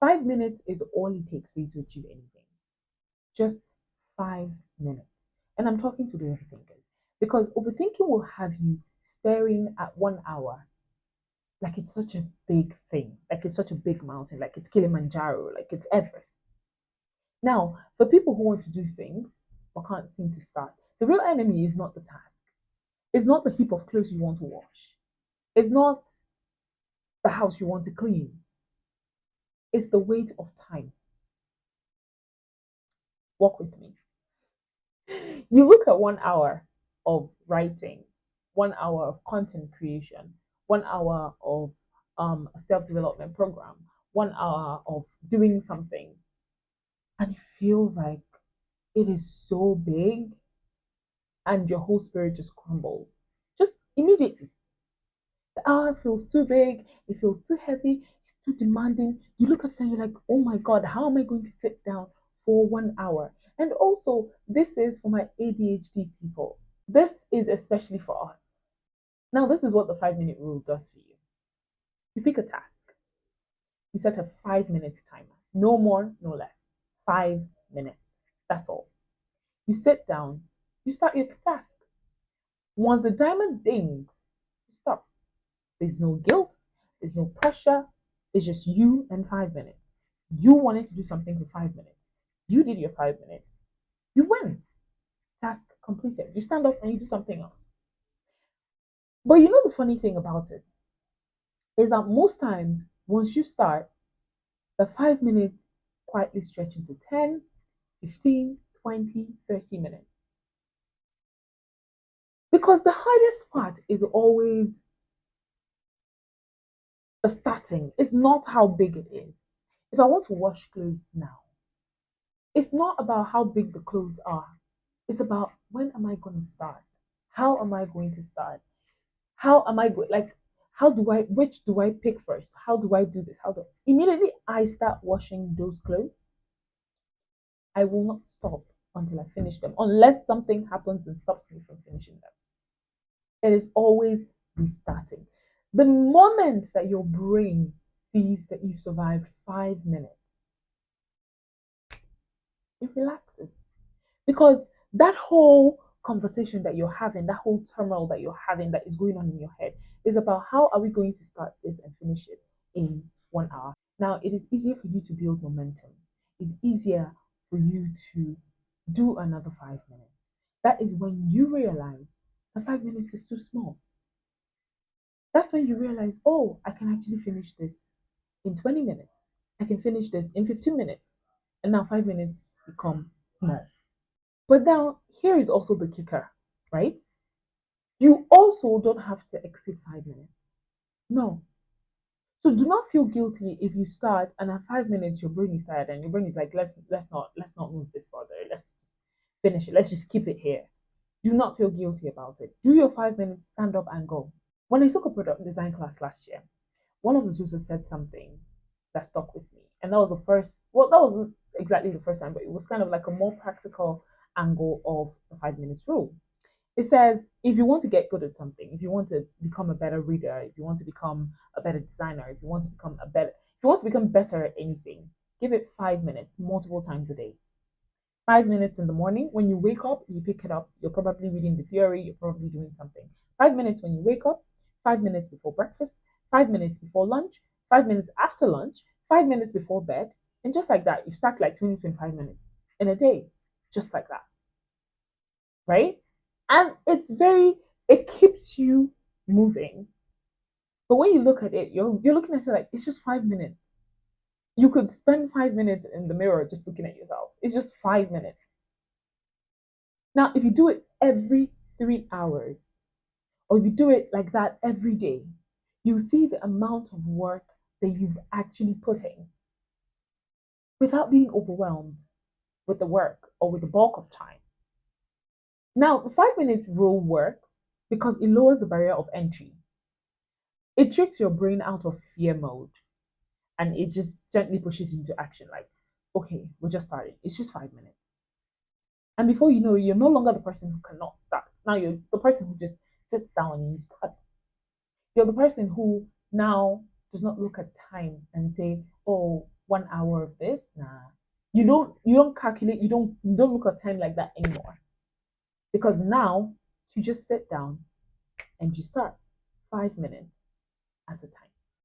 5 minutes is all it takes for you to achieve anything. Just 5 minutes. And I'm talking to the overthinkers because overthinking will have you staring at 1 hour like it's such a big thing, like it's such a big mountain, like it's Kilimanjaro, like it's Everest. Now, for people who want to do things but can't seem to start, the real enemy is not the task. It's not the heap of clothes you want to wash. It's not the house you want to clean. It's the weight of time. Walk with me. You look at 1 hour of writing, 1 hour of content creation, 1 hour of a self development program, 1 hour of doing something, and it feels like it is so big, and your whole spirit just crumbles. Just immediately. The hour feels too big, it feels too heavy, it's too demanding. You look at it and you're like, oh my God, how am I going to sit down for 1 hour? And also, this is for my ADHD people. This is especially for us. Now, this is what the 5 minute rule does for you. You pick a task, you set a 5 minutes timer, no more, no less. 5 minutes. That's all. You sit down, you start your task. Once the timer dings, you stop. There's no guilt, there's no pressure. It's just you and 5 minutes. You wanted to do something for 5 minutes. You did your 5 minutes. You win. Task completed. You stand up and you do something else. But you know the funny thing about it is that most times, once you start, the 5 minutes quietly stretch into 10, 15, 20, 30 minutes. Because the hardest part is always the starting. It's not how big it is. If I want to wash clothes now, it's not about how big the clothes are. It's about when am I going to start? How am I going to start? How am I going? Like, how do I? Which do I pick first? How do I do this? How do immediately I start washing those clothes? I will not stop until I finish them, unless something happens and stops me from finishing them. It is always restarting. The moment that your brain sees that you've survived 5 minutes, it relaxes. Because that whole conversation that you're having, that whole turmoil that you're having that is going on in your head is about how are we going to start this and finish it in 1 hour. Now, it is easier for you to build momentum. It's easier for you to do another 5 minutes. That is when you realize the 5 minutes is too small. That's when you realize, oh, I can actually finish this in 20 minutes. I can finish this in 15 minutes. And now 5 minutes become small. But now, here is also the kicker, right? You also don't have to exceed 5 minutes. No. So do not feel guilty if you start and at 5 minutes your brain is tired and your brain is like, let's not move this further. Let's just finish it. Let's just keep it here. Do not feel guilty about it. Do your 5 minutes, stand up and go. When I took a product design class last year, one of the tutors said something that stuck with me. And that was the first, well, that wasn't exactly the first time, but it was kind of like a more practical angle of the 5 minutes rule. It says if you want to get good at something, if you want to become a better reader, if you want to become a better designer, if you want to become better at anything, give it 5 minutes multiple times a day. 5 minutes in the morning when you wake up, you pick it up. You're probably reading the theory, you're probably doing something. 5 minutes when you wake up, 5 minutes before breakfast, 5 minutes before lunch, 5 minutes after lunch, 5 minutes before bed, and just like that, you stack like 20, 25 minutes in a day, just like that, right? And it keeps you moving. But when you look at it, you're looking at it like it's just 5 minutes. You could spend 5 minutes in the mirror just looking at yourself. It's just 5 minutes. Now, if you do it every 3 hours, or you do it like that every day, you see the amount of work that you've actually put in without being overwhelmed with the work or with the bulk of time. Now, the 5 minute rule works because it lowers the barrier of entry. It tricks your brain out of fear mode and it just gently pushes you into action like, okay, we're just starting. It's just 5 minutes. And before you know it, you're no longer the person who cannot start. Now you're the person who just sits down and you start. You're the person who now does not look at time and say, oh, 1 hour of this. Nah. You don't calculate, you don't look at time like that anymore. Because now you just sit down and you start 5 minutes at a time.